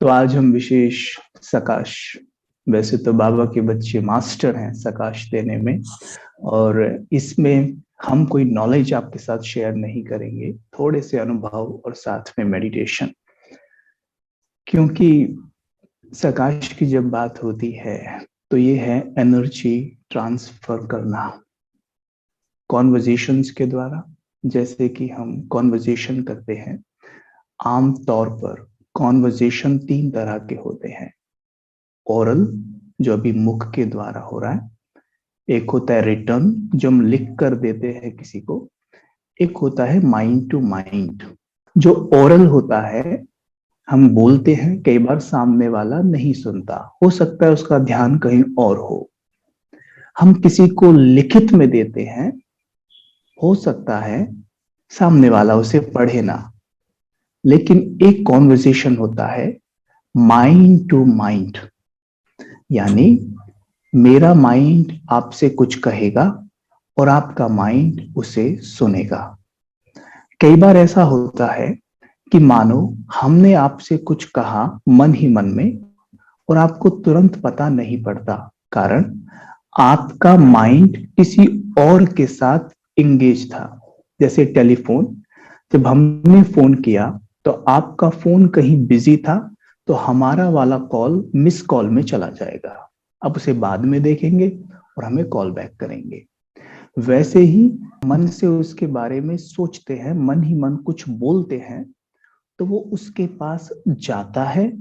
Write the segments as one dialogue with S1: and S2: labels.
S1: तो आज हम विशेष सकाश, वैसे तो बाबा के बच्चे मास्टर हैं सकाश देने में, और इसमें हम कोई नॉलेज आपके साथ शेयर नहीं करेंगे, थोड़े से अनुभव और साथ में मेडिटेशन। क्योंकि सकाश की जब बात होती है तो ये है एनर्जी ट्रांसफर करना कॉन्वर्जेशंस के द्वारा। जैसे कि हम कॉन्वर्जेशन करते हैं, आम तौर पर कॉन्वर्जेशन तीन तरह के होते हैं। ओरल, जो अभी मुख के द्वारा हो रहा है। एक होता है रिटर्न, जो हम लिख कर देते हैं किसी को। एक होता है माइंड टू माइंड। जो ओरल होता है, हम बोलते हैं, कई बार सामने वाला नहीं सुनता, हो सकता है उसका ध्यान कहीं और हो। हम किसी को लिखित में देते हैं, हो सकता है सामने वाला उसे पढ़े ना। लेकिन एक कॉन्वर्सेशन होता है माइंड टू माइंड, यानी मेरा माइंड आपसे कुछ कहेगा और आपका माइंड उसे सुनेगा। कई बार ऐसा होता है कि मानो हमने आपसे कुछ कहा मन ही मन में, और आपको तुरंत पता नहीं पड़ता, कारण आपका माइंड किसी और के साथ इंगेज था। जैसे टेलीफोन, जब हमने फोन किया तो आपका फोन कहीं बिजी था, तो हमारा वाला कॉल मिस कॉल में चला जाएगा। अब उसे बाद में देखेंगे और हमें कॉल बैक करेंगे। वैसे ही मन से उसके बारे में सोचते हैं, मन ही मन कुछ बोलते हैं, तो वो उसके पास जाता है।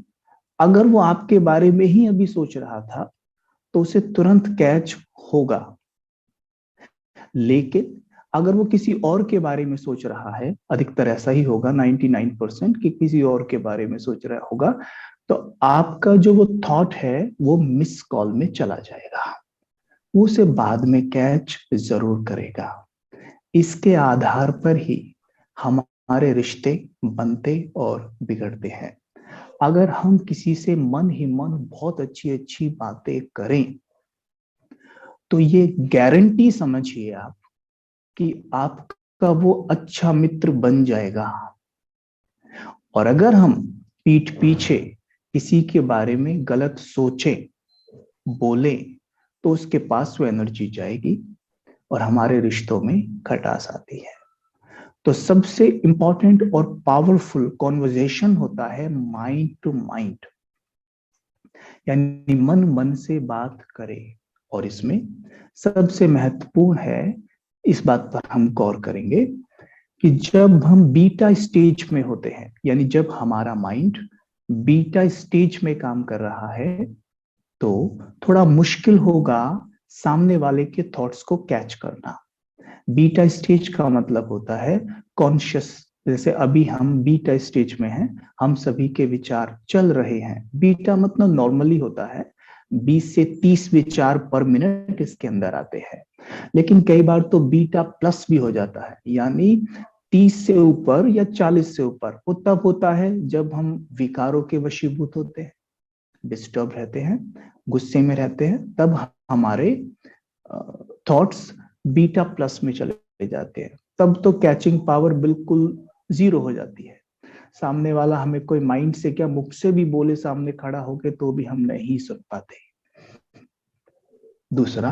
S1: अगर वो आपके बारे में ही अभी सोच रहा था तो उसे तुरंत कैच होगा। लेकिन अगर वो किसी और के बारे में सोच रहा है, अधिकतर ऐसा ही होगा, 99% कि किसी और के बारे में सोच रहा होगा, तो आपका जो वो थॉट है वो मिस कॉल में चला जाएगा। वो उसे बाद में कैच जरूर करेगा। इसके आधार पर ही हमारे रिश्ते बनते और बिगड़ते हैं। अगर हम किसी से मन ही मन बहुत अच्छी अच्छी बातें करें, तो ये गारंटी समझिए आप कि आपका वो अच्छा मित्र बन जाएगा। और अगर हम पीठ पीछे किसी के बारे में गलत सोचें, बोले, तो उसके पास वो एनर्जी जाएगी और हमारे रिश्तों में खटास आती है। तो सबसे इंपॉर्टेंट और पावरफुल कॉन्वर्जेशन होता है माइंड टू माइंड, यानी मन मन से बात करे। और इसमें सबसे महत्वपूर्ण है, इस बात पर हम गौर करेंगे, कि जब हम बीटा स्टेज में होते हैं, यानी जब हमारा माइंड बीटा स्टेज में काम कर रहा है, तो थोड़ा मुश्किल होगा सामने वाले के थॉट्स को कैच करना। बीटा स्टेज का मतलब होता है कॉन्शियस। जैसे अभी हम बीटा स्टेज में हैं, हम सभी के विचार चल रहे हैं। बीटा मतलब नॉर्मली होता है 20 से 30 विचार पर मिनट इसके अंदर आते हैं। लेकिन कई बार तो बीटा प्लस भी हो जाता है, यानी 30 से ऊपर या 40 से ऊपर। वो तब होता है जब हम विकारों के वशीभूत होते हैं, डिस्टर्ब रहते हैं, गुस्से में रहते हैं, तब हमारे थॉट्स बीटा प्लस में चले जाते हैं। तब तो कैचिंग पावर बिल्कुल जीरो हो जाती है। सामने वाला हमें कोई माइंड से क्या मुख से भी बोले सामने खड़ा होके, तो भी हम नहीं सुन पाते। दूसरा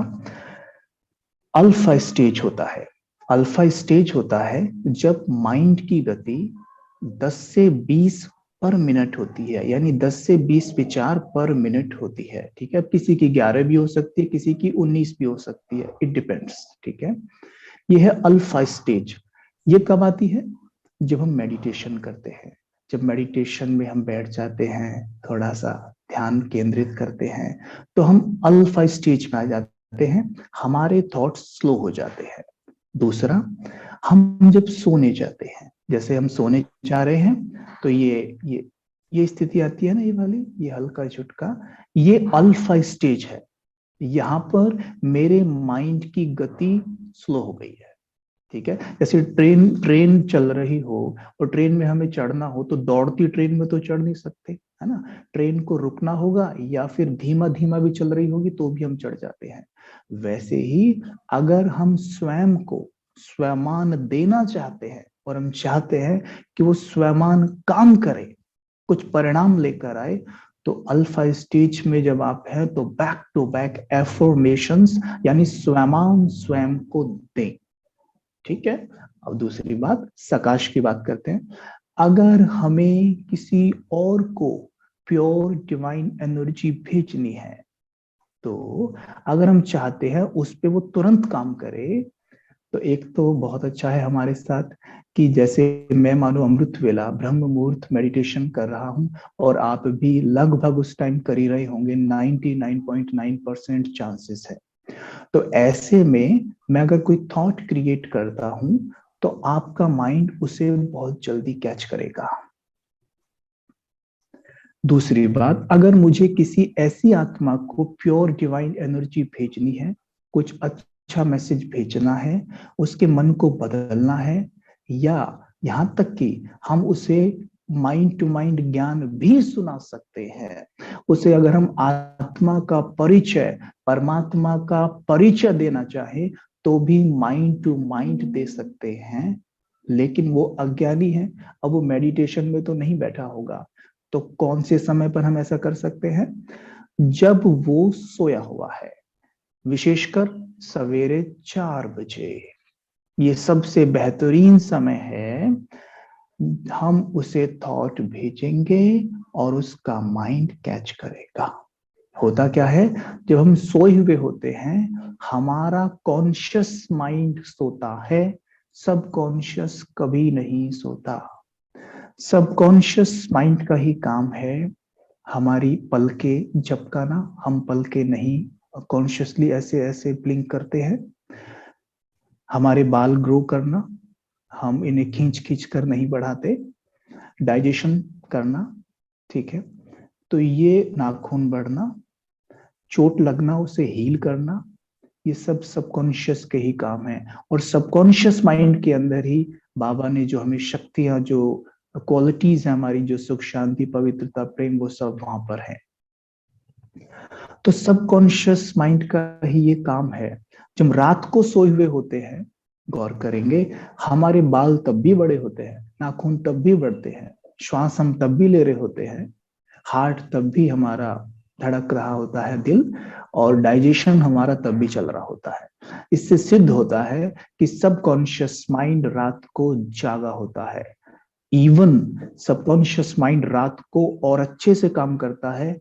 S1: अल्फा स्टेज होता है। अल्फा स्टेज होता है जब माइंड की गति 10 से 20 पर मिनट होती है, यानी 10 से 20 विचार पर मिनट होती है। ठीक है, किसी की 11 भी हो सकती है, किसी की 19 भी हो सकती है, इट डिपेंड्स। ठीक है, ये है अल्फा स्टेज। ये कब आती है? जब हम मेडिटेशन करते हैं। जब मेडिटेशन में हम बैठ जाते हैं, थोड़ा सा ध्यान केंद्रित करते हैं, तो हम अल्फा स्टेज में आ जाते हैं, हमारे थॉट्स स्लो हो जाते हैं। दूसरा, हम जब सोने जाते हैं, जैसे हम सोने जा रहे हैं, तो ये स्थिति आती है ना, ये वाली, ये हल्का झुटका, ये अल्फा स्टेज है। यहाँ पर मेरे माइंड की गति स्लो हो गई है। ठीक है, जैसे ट्रेन ट्रेन चल रही हो और ट्रेन में हमें चढ़ना हो, तो दौड़ती ट्रेन में तो चढ़ नहीं सकते, है ना। ट्रेन को रुकना होगा, या फिर धीमा धीमा भी चल रही होगी तो भी हम चढ़ जाते हैं। वैसे ही अगर हम स्वयं को स्वमान देना चाहते हैं और हम चाहते हैं कि वो स्वमान काम करे, कुछ परिणाम लेकर आए। तो अल्फा स्टेज में जब आप हैं तो बैक टू बैक एफर्मेशंस यानी स्वयं स्वयं को दें। ठीक है। अब दूसरी बात सकाश की बात करते हैं। अगर हमें किसी और को प्योर डिवाइन एनर्जी भेजनी है, तो अगर हम चाहते हैं उस पे वो तुरंत काम करे, तो एक तो बहुत अच्छा है हमारे साथ कि जैसे मैं मानो अमृत वेला ब्रह्म मुहूर्त मेडिटेशन कर रहा हूं और आप भी लगभग उस टाइम कर ही रहे होंगे, 99.9% चांसेस है। तो ऐसे में मैं अगर कोई थॉट क्रिएट करता हूं तो आपका माइंड उसे बहुत जल्दी कैच करेगा। दूसरी बात, अगर मुझे किसी ऐसी आत्मा को प्योर डिवाइन एनर्जी भेजनी है, कुछ अच्छा मैसेज भेजना है, उसके मन को बदलना है, या यहां तक कि हम उसे माइंड टू माइंड ज्ञान भी सुना सकते हैं, उसे अगर हम आत्मा का परिचय, परमात्मा का परिचय देना चाहे तो भी माइंड टू माइंड दे सकते हैं। लेकिन वो अज्ञानी है, अब वो मेडिटेशन में तो नहीं बैठा होगा। तो कौन से समय पर हम ऐसा कर सकते हैं? जब वो सोया हुआ है, विशेषकर सवेरे 4 बजे, ये सबसे बेहतरीन समय है। हम उसे थॉट भेजेंगे और उसका माइंड कैच करेगा। होता क्या है, जब हम सोए हुए होते हैं हमारा कॉन्शियस माइंड सोता है, सब कॉन्शियस कभी नहीं सोता। सबकॉन्शियस माइंड का ही काम है हमारी पलकें झपकाना। हम पलकें नहीं कॉन्शियसली ऐसे ऐसे ब्लिंक करते हैं। हमारे बाल ग्रो करना, हम इन्हें खींच खींच कर नहीं बढ़ाते। डाइजेशन करना, ठीक है। तो ये नाखून बढ़ना, चोट लगना, उसे हील करना, ये सब सबकॉन्शियस के ही काम है। और सबकॉन्शियस माइंड के अंदर ही बाबा ने जो हमें शक्तियां, जो क्वालिटीज है हमारी, जो सुख शांति पवित्रता प्रेम, वो सब वहां पर है। तो सबकॉन्शियस माइंड का ही ये काम है। जब रात को सोए हुए होते हैं, गौर करेंगे, हमारे बाल तब भी बड़े होते हैं, नाखून तब भी बढ़ते हैं, श्वास हम तब भी ले रहे होते हैं, हार्ट तब भी हमारा धड़क रहा होता है दिल, और डाइजेशन हमारा तब भी चल रहा होता है। इससे सिद्ध होता है कि सबकॉन्शियस माइंड रात को जागा होता है। इवन सबकॉन्शियस माइंड रात को और अच्छे से काम करता है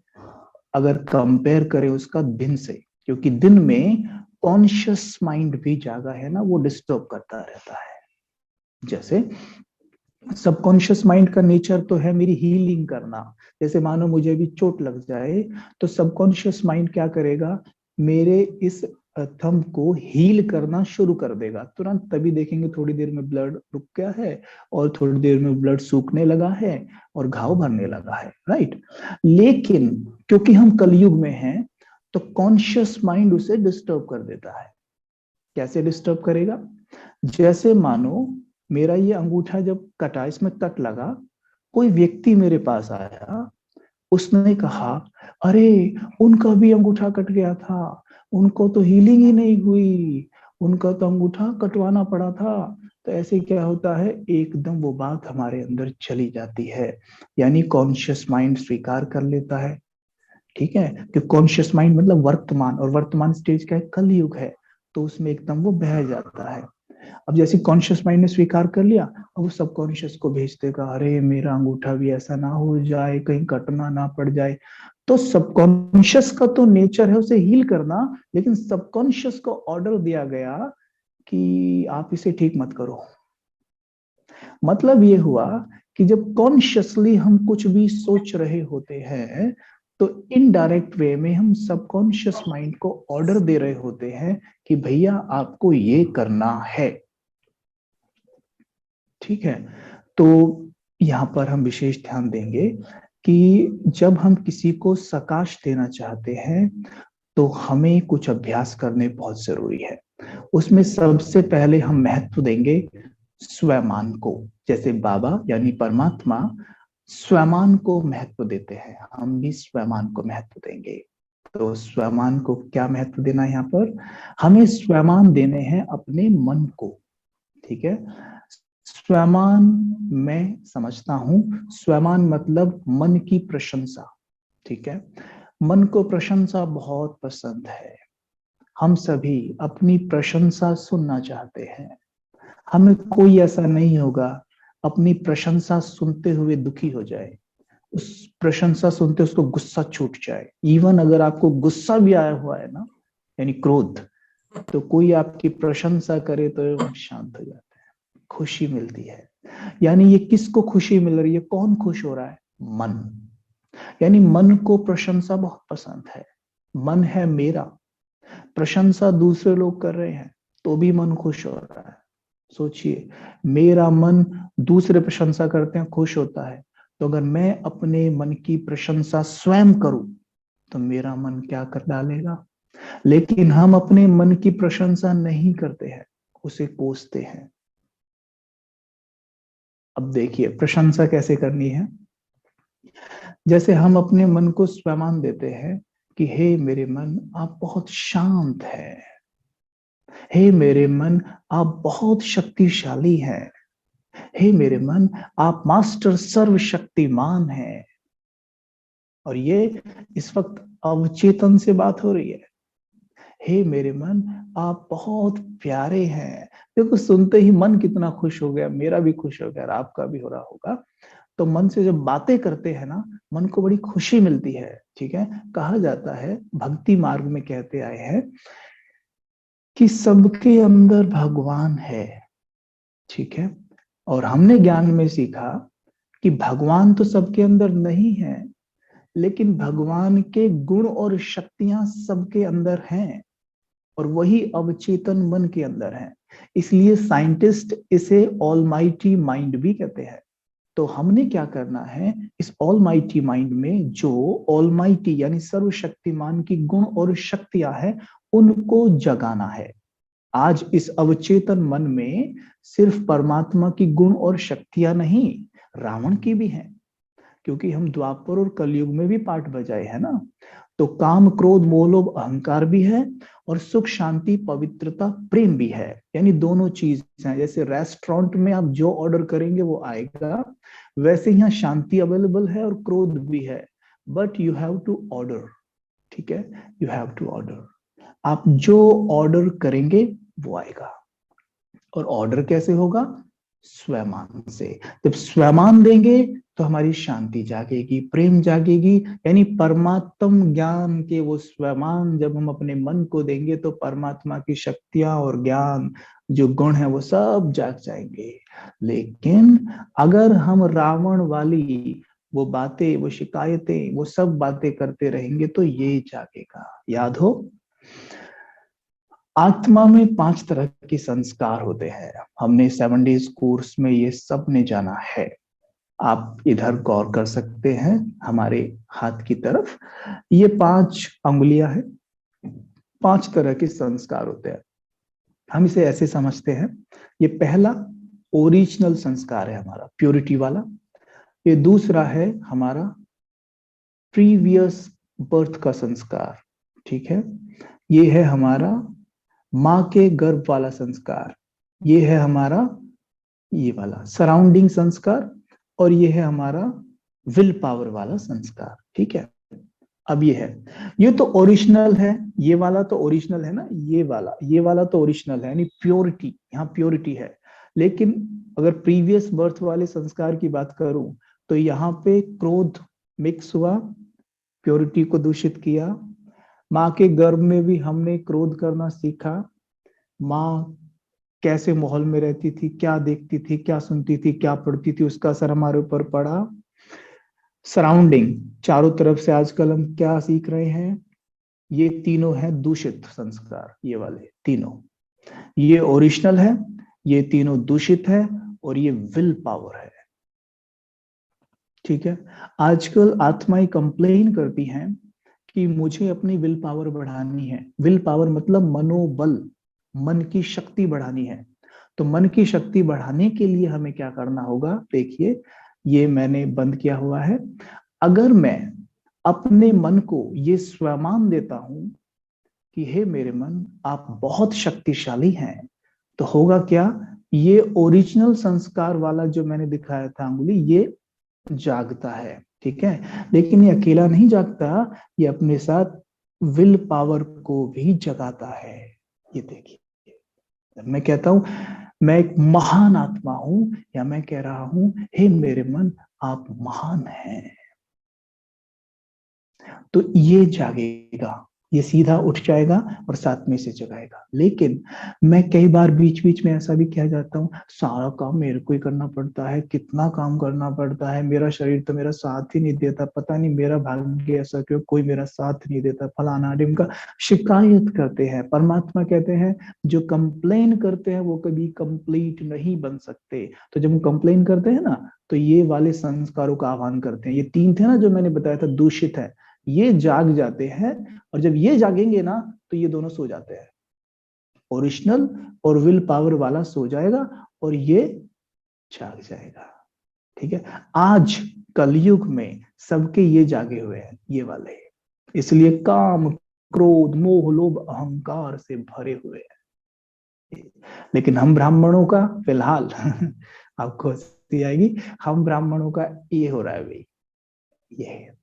S1: अगर कंपेयर करें उसका दिन से, क्योंकि दिन में कॉन्शियस माइंड भी जागा है ना, वो डिस्टर्ब करता रहता है। जैसे सबकॉन्शियस माइंड का नेचर तो है मेरी हीलिंग करना। जैसे मानो मुझे भी चोट लग जाए तो सबकॉन्शियस माइंड क्या करेगा, मेरे इस थंब को हील करना शुरू कर देगा तुरंत। तभी देखेंगे थोड़ी देर में ब्लड रुक गया है और थोड़ी देर में ब्लड सूखने लगा है और घाव भरने लगा है, राइट। लेकिन क्योंकि हम कलयुग में हैं तो कॉन्शियस माइंड उसे डिस्टर्ब कर देता है। कैसे डिस्टर्ब करेगा? जैसे मानो मेरा ये अंगूठा जब कटा, इसमें कट लगा, कोई व्यक्ति मेरे पास आया, उसने कहा अरे उनका भी अंगूठा कट गया था, उनको तो हीलिंग ही नहीं हुई, उनका तो अंगूठा कटवाना पड़ा था। तो ऐसे क्या होता है, एकदम वो बात हमारे अंदर चली जाती है, यानी कॉन्शियस माइंड स्वीकार कर लेता है। ठीक है, कि कॉन्शियस माइंड मतलब वर्तमान, और वर्तमान स्टेज का कल युग है, तो उसमें एकदम वो बह जाता है। अब जैसे कॉन्शियस माइंड ने स्वीकार कर लिया, अब वो सबकॉन्शियस को भेज देगा, अरे मेरा अंगूठा भी ऐसा ना हो जाए, कहीं कटना ना पड़ जाए। तो सबकॉन्शियस का तो नेचर है उसे हील करना, लेकिन सबकॉन्शियस को ऑर्डर दिया गया कि आप इसे ठीक मत करो। मतलब ये हुआ कि जब कॉन्शियसली हम कुछ भी सोच रहे होते हैं तो इनडायरेक्ट वे में हम सबकॉन्शियस माइंड को ऑर्डर दे रहे होते हैं कि भैया आपको ये करना है। ठीक है। तो यहाँ पर हम विशेष ध्यान देंगे कि जब हम किसी को सकाश देना चाहते हैं तो हमें कुछ अभ्यास करने बहुत जरूरी है। उसमें सबसे पहले हम महत्व देंगे स्वयं को। जैसे बाबा यानी परमात्मा स्वयं को महत्व देते हैं, हम भी स्वयं को महत्व देंगे। तो स्वयं को क्या महत्व देना है? यहाँ पर हमें स्वयं देने हैं अपने मन को। ठीक है, स्वमान मैं समझता हूं, स्वमान मतलब मन की प्रशंसा। ठीक है, मन को प्रशंसा बहुत पसंद है। हम सभी अपनी प्रशंसा सुनना चाहते हैं। हमें कोई ऐसा नहीं होगा अपनी प्रशंसा सुनते हुए दुखी हो जाए, उस प्रशंसा सुनते उसको गुस्सा छूट जाए। इवन अगर आपको गुस्सा भी आया हुआ है ना, यानी क्रोध, तो कोई आपकी प्रशंसा करे तो शांत हो जाता है, खुशी मिलती है। यानी ये किसको खुशी मिल रही है, कौन खुश हो रहा है? मन। यानी मन को प्रशंसा बहुत पसंद है। मन है मेरा, प्रशंसा दूसरे लोग कर रहे हैं तो भी मन खुश हो रहा है। सोचिए, मेरा मन दूसरे प्रशंसा करते हैं खुश होता है, तो अगर मैं अपने मन की प्रशंसा स्वयं करूं तो मेरा मन क्या कर डालेगा। लेकिन हम अपने मन की प्रशंसा नहीं करते हैं, उसे कोसते हैं। अब देखिए प्रशंसा कैसे करनी है। जैसे हम अपने मन को स्वमान देते हैं कि हे मेरे मन आप बहुत शांत है, हे मेरे मन आप बहुत शक्तिशाली हैं, हे मेरे मन आप मास्टर सर्वशक्तिमान हैं। और ये इस वक्त अवचेतन से बात हो रही है। हे मेरे मन आप बहुत प्यारे हैं। देखो सुनते ही मन कितना खुश हो गया, मेरा भी खुश हो गया और आपका भी हो रहा होगा। तो मन से जब बातें करते हैं ना, मन को बड़ी खुशी मिलती है। ठीक है, कहा जाता है भक्ति मार्ग में कहते आए हैं कि सबके अंदर भगवान है। ठीक है, और हमने ज्ञान में सीखा कि भगवान तो सबके अंदर नहीं है, लेकिन भगवान के गुण और शक्तियां सबके अंदर हैं, और वही अवचेतन मन के अंदर है। इसलिए साइंटिस्ट इसे ऑलमाइटी माइंड भी कहते हैं। तो हमने क्या करना है, इस ऑलमाइटी माइंड में जो ऑलमाइटी यानी सर्वशक्तिमान की गुण और शक्तियां हैं उनको जगाना है। आज इस अवचेतन मन में सिर्फ परमात्मा की गुण और शक्तियां नहीं, रावण की भी हैं। क्योंकि हम द्वापर और कलयुग में भी पाठ बजाए है ना। तो काम क्रोध मोह लोभ अहंकार भी है, और सुख शांति पवित्रता प्रेम भी है। यानी दोनों चीज हैं। जैसे रेस्टोरेंट में आप जो ऑर्डर करेंगे वो आएगा, वैसे ही यहाँ शांति अवेलेबल है और क्रोध भी है, but you have to order. ठीक है, यू हैव टू ऑर्डर। आप जो ऑर्डर करेंगे वो आएगा। और ऑर्डर कैसे होगा? स्वमान से। जब स्वमान देंगे तो हमारी शांति जागेगी, प्रेम जागेगी। यानी परमात्म ज्ञान के वो स्वमान जब हम अपने मन को देंगे तो परमात्मा की शक्तियां और ज्ञान जो गुण है वो सब जाग जाएंगे। लेकिन अगर हम रावण वाली वो बातें, वो शिकायतें, वो सब बातें करते रहेंगे तो ये जागेगा। याद हो, आत्मा में 5 तरह के संस्कार होते हैं। हमने 7 डेज कोर्स में ये सब ने जाना है। आप इधर गौर कर सकते हैं हमारे हाथ की तरफ, ये 5 अंगुलियां हैं। 5 तरह के संस्कार होते हैं। हम इसे ऐसे समझते हैं, ये पहला ओरिजिनल संस्कार है हमारा, प्योरिटी वाला। ये दूसरा है हमारा प्रीवियस बर्थ का संस्कार। ठीक है, ये है हमारा माँ के गर्भ वाला संस्कार। ये है हमारा ये वाला सराउंडिंग संस्कार, और ये है हमारा विल पावर वाला संस्कार। ठीक है, अब ये है, ये तो ओरिजिनल है। ये वाला तो ओरिजिनल है ना, ये वाला तो ओरिजिनल है, यानी प्योरिटी, यहाँ प्योरिटी है। लेकिन अगर प्रीवियस बर्थ वाले संस्कार की बात करूं तो यहाँ पे क्रोध मिक्स हुआ, प्योरिटी को दूषित किया। माँ के गर्भ में भी हमने क्रोध करना सीखा। माँ कैसे माहौल में रहती थी, क्या देखती थी, क्या सुनती थी, क्या पढ़ती थी, उसका असर हमारे ऊपर पड़ा। सराउंडिंग, चारों तरफ से आजकल हम क्या सीख रहे हैं, ये तीनों है दूषित संस्कार। ये वाले तीनों, ये ओरिजिनल है, ये तीनों दूषित है, और ये विल पावर है। ठीक है, आजकल आत्माएं कंप्लेन करती हैं कि मुझे अपनी विल पावर बढ़ानी है। विल पावर मतलब मनोबल, मन की शक्ति बढ़ानी है। तो मन की शक्ति बढ़ाने के लिए हमें क्या करना होगा? देखिए, ये मैंने बंद किया हुआ है। अगर मैं अपने मन को ये स्वमान देता हूं कि हे मेरे मन आप बहुत शक्तिशाली हैं, तो होगा क्या? ये ओरिजिनल संस्कार वाला जो मैंने दिखाया था अंगुली, ये जागता है, ठीक है। लेकिन ये अकेला नहीं जागता, ये अपने साथ विल पावर को भी जगाता है। ये देखिए, मैं कहता हूं मैं एक महान आत्मा हूं, या मैं कह रहा हूं हे मेरे मन आप महान हैं, तो ये जागेगा, ये सीधा उठ जाएगा और साथ में से जगाएगा। लेकिन मैं कई बार बीच बीच में ऐसा भी कह जाता हूँ, सारा काम मेरे को ही करना पड़ता है, कितना काम करना पड़ता है, मेरा शरीर तो मेरा साथ ही नहीं देता, पता नहीं मेरा भाग्य ऐसा क्यों, कोई मेरा साथ नहीं देता, फलाना ढिमका। शिकायत करते हैं। परमात्मा कहते हैं जो कंप्लेन करते हैं वो कभी कंप्लीट नहीं बन सकते। तो जब हम कंप्लेन करते हैं ना, तो ये वाले संस्कारों का आह्वान करते हैं। ये तीन थे ना जो मैंने बताया था दूषित है, ये जाग जाते हैं। और जब ये जागेंगे ना, तो ये दोनों सो जाते हैं। ओरिजिनल और विल पावर वाला सो जाएगा और ये जाग जाएगा, ठीक है। आज कलयुग में सबके ये जागे हुए हैं, ये वाले, इसलिए काम क्रोध मोह लोभ अहंकार से भरे हुए हैं। लेकिन हम ब्राह्मणों का फिलहाल आपको हंसी आएगी, हम ब्राह्मणों का ये हो रहा है भाई, ये है।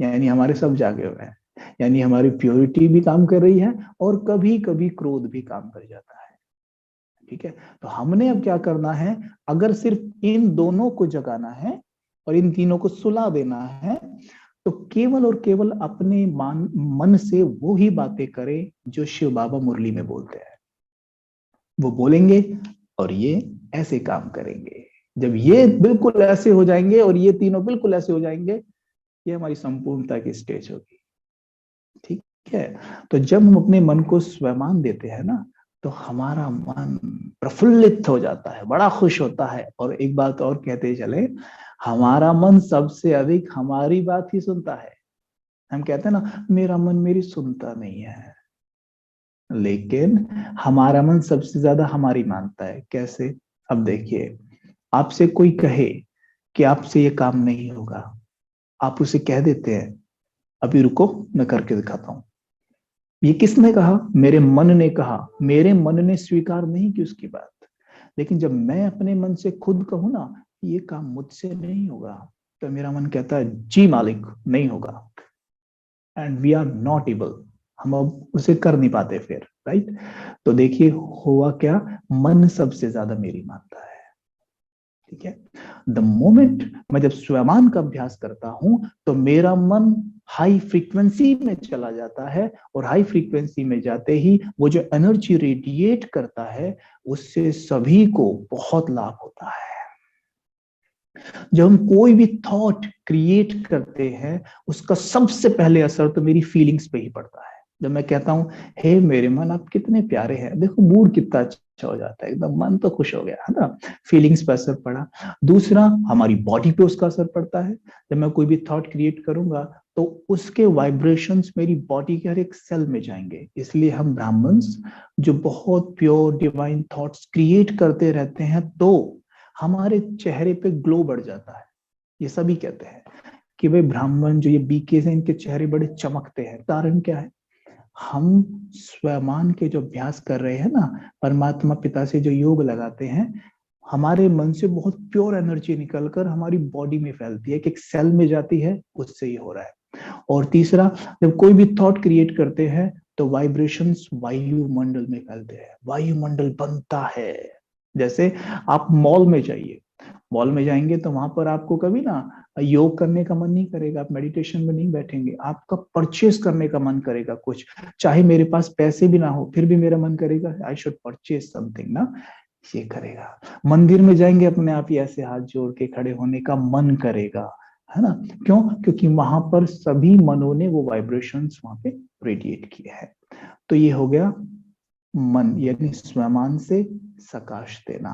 S1: यानी हमारे सब जागे हुए हैं, यानी हमारी प्योरिटी भी काम कर रही है और कभी कभी क्रोध भी काम कर जाता है, ठीक है। तो हमने अब क्या करना है, अगर सिर्फ इन दोनों को जगाना है और इन तीनों को सुला देना है, तो केवल और केवल अपने मन से वो ही बातें करें जो शिव बाबा मुरली में बोलते हैं। वो बोलेंगे और ये ऐसे काम करेंगे। जब ये बिल्कुल ऐसे हो जाएंगे और ये तीनों बिल्कुल ऐसे हो जाएंगे, ये हमारी संपूर्णता की स्टेज होगी, ठीक है। तो जब हम अपने मन को स्वयं देते हैं ना, तो हमारा मन प्रफुल्लित हो जाता है, बड़ा खुश होता है। और एक बात और कहते चले, हमारा मन सबसे अधिक हमारी बात ही सुनता है। हम कहते हैं ना मेरा मन मेरी सुनता नहीं है, लेकिन हमारा मन सबसे ज्यादा हमारी मानता है। कैसे? अब देखिए, आपसे कोई कहे कि आपसे ये काम नहीं होगा, आप उसे कह देते हैं अभी रुको मैं करके दिखाता हूं। ये किसने कहा? मेरे मन ने कहा। मेरे मन ने स्वीकार नहीं की उसकी बात। लेकिन जब मैं अपने मन से खुद कहूं ना ये काम मुझसे नहीं होगा, तो मेरा मन कहता है जी मालिक नहीं होगा, and we are not able, हम अब उसे कर नहीं पाते फिर, राइट। तो देखिए हुआ क्या, मन सबसे ज्यादा मेरी मानता है, ठीक है। द मोमेंट मैं जब स्वयं का अभ्यास करता हूं, तो मेरा मन हाई फ्रीक्वेंसी में चला जाता है, और हाई फ्रीक्वेंसी में जाते ही वो जो एनर्जी रेडिएट करता है, उससे सभी को बहुत लाभ होता है। जब हम कोई भी थॉट क्रिएट करते हैं, उसका सबसे पहले असर तो मेरी फीलिंग्स पे ही पड़ता है। जब मैं कहता हूं हे मेरे मन आप कितने प्यारे हैं, देखो मूड कितना अच्छा हो जाता है, एकदम मन तो खुश हो गया, है ना। फीलिंग्स पे असर पड़ा। दूसरा, हमारी बॉडी पे उसका असर पड़ता है। जब मैं कोई भी थॉट क्रिएट करूंगा, तो उसके वाइब्रेशंस मेरी बॉडी के हर एक सेल में जाएंगे। इसलिए हम ब्राह्मण्स जो बहुत प्योर डिवाइन थॉट्स क्रिएट करते रहते हैं, तो हमारे चेहरे पे ग्लो बढ़ जाता है। ये सभी कहते हैं कि भाई ब्राह्मण जो ये बीके हैं, इनके चेहरे बड़े चमकते हैं। कारण क्या है? हम स्वयं के जो अभ्यास कर रहे हैं ना, परमात्मा पिता से जो योग लगाते हैं, हमारे मन से बहुत प्योर एनर्जी निकलकर हमारी बॉडी में फैलती है, कि एक सेल में जाती है, उससे ही हो रहा है। और तीसरा, जब कोई भी थॉट क्रिएट करते हैं, तो वाइब्रेशंस वायुमंडल में फैलते हैं, वायुमंडल बनता है। जैसे आप मॉल में जाइए, मॉल में जाएंगे तो वहां पर आपको कभी ना योग करने का मन नहीं करेगा, आप मेडिटेशन में नहीं बैठेंगे, आपका परचेस करने का मन करेगा कुछ। चाहे मेरे पास पैसे भी ना हो, फिर भी मेरा मन करेगा आई शुड परचेस समथिंग ना, ये करेगा। मंदिर में जाएंगे, अपने आप ही ऐसे हाथ जोड़ के खड़े होने का मन करेगा, है ना। क्यों? क्योंकि वहां पर सभी मनों ने वो वाइब्रेशंस वहां पे रेडिएट किए हैं। तो ये हो गया मन, यानी स्वयं से सकाश देना।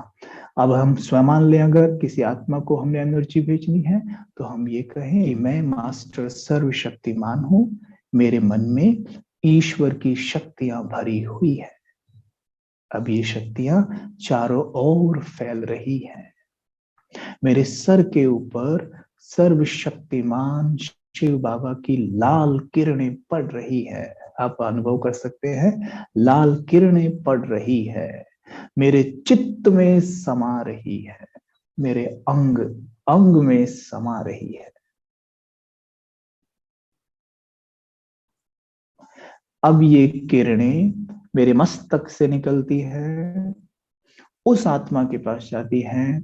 S1: अब हम स्वयं ले, अगर किसी आत्मा को हमने एनर्जी भेजनी है, तो हम ये कहें मैं मास्टर सर्वशक्तिमान हूं, मेरे मन में ईश्वर की शक्तियां भरी हुई है। अब ये शक्तियां चारों ओर फैल रही हैं। मेरे सर के ऊपर सर्वशक्तिमान शिव बाबा की लाल किरणें पड़ रही है। आप अनुभव कर सकते हैं, लाल किरणें पड़ रही है। मेरे चित्त में समा रही है, मेरे अंग अंग में समा रही है। अब ये किरणें मेरे मस्तक से निकलती है, उस आत्मा के पास जाती है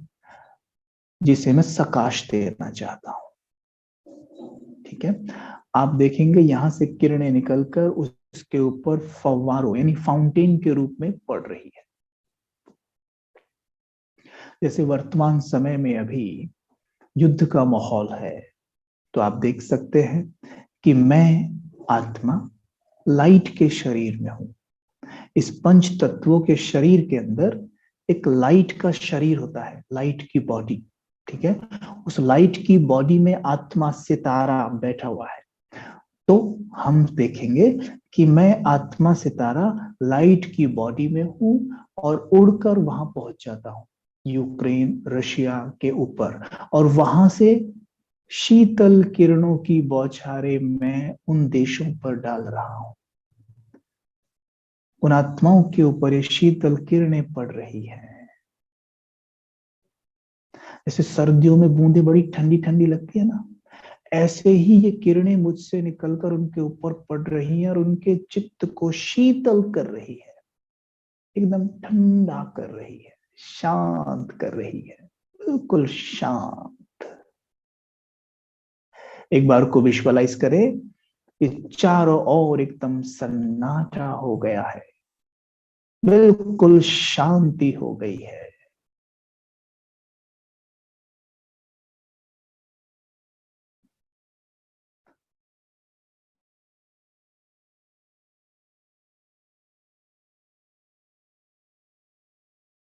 S1: जिसे मैं सकाश देना चाहता हूं। ठीक है, आप देखेंगे यहां से किरणें निकलकर उसके ऊपर फव्वारों यानी फाउंटेन के रूप में पड़ रही है। जैसे वर्तमान समय में अभी युद्ध का माहौल है, तो आप देख सकते हैं कि मैं आत्मा लाइट के शरीर में हूं। इस पंच तत्वों के शरीर के अंदर एक लाइट का शरीर होता है, लाइट की बॉडी। ठीक है, उस लाइट की बॉडी में आत्मा सितारा बैठा हुआ है। तो हम देखेंगे कि मैं आत्मा सितारा लाइट की बॉडी में हूं और उड़कर वहां पहुंच जाता हूं यूक्रेन रशिया के ऊपर, और वहां से शीतल किरणों की बौछारें मैं उन देशों पर डाल रहा हूं। उन आत्माओं के ऊपर ये शीतल किरणें पड़ रही हैं। जैसे सर्दियों में बूंदें बड़ी ठंडी ठंडी लगती है ना, ऐसे ही ये किरणें मुझसे निकलकर उनके ऊपर पड़ रही हैं और उनके चित्त को शीतल कर रही है, एकदम ठंडा कर रही है, शांत कर रही है, बिल्कुल शांत। एक बार को विजुअलाइज करें कि चारों ओर एकदम सन्नाटा हो गया है, बिल्कुल शांति हो गई है।